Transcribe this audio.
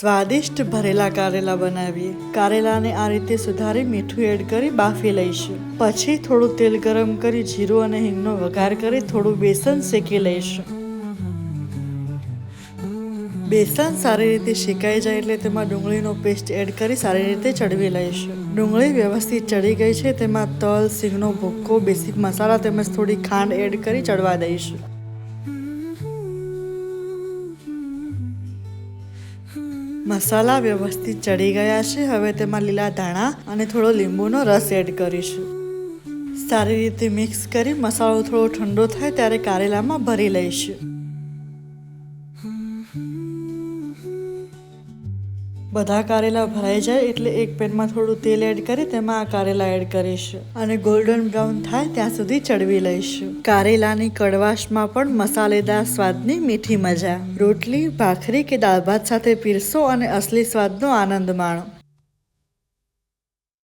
સ્વાદિષ્ટ ભરેલા કારેલા બનાવીએ. કારેલાને આ રીતે સુધારી મીઠું એડ કરી બાફી લઈશું. પછી થોડું તેલ ગરમ કરી જીરું અને હિંગનો વઘાર કરી થોડું બેસન શેકી લઈશું. બેસન સારી રીતે શેકાઈ જાય એટલે તેમાં ડુંગળીનો પેસ્ટ એડ કરી સારી રીતે ચડવી લઈશું. ડુંગળી વ્યવસ્થિત ચડી ગઈ છે. તેમાં તલ, સિંગનો ભૂક્કો, બેસિક મસાલા તેમજ થોડી ખાંડ એડ કરી ચડવા દઈશું. મસાલા વ્યવસ્થિત ચડી ગયા છે. હવે તેમાં લીલા ધાણા અને થોડો લીંબુનો રસ એડ કરીશું. સારી રીતે મિક્સ કરી મસાલો થોડો ઠંડો થાય ત્યારે કારેલામાં ભરી લઈશું. બધા કારેલા ભરાઈ જાય એટલે એક પેનમાં થોડું તેલ એડ કરી તેમાં આ કારેલા એડ કરીશું અને ગોલ્ડન બ્રાઉન થાય ત્યાં સુધી ચડવી લઈશું. કારેલાની કડવાશમાં પણ મસાલેદાર સ્વાદની મીઠી મજા. રોટલી, ભાખરી કે દાળ ભાત સાથે પીરસો અને અસલી સ્વાદનો આનંદ માણો.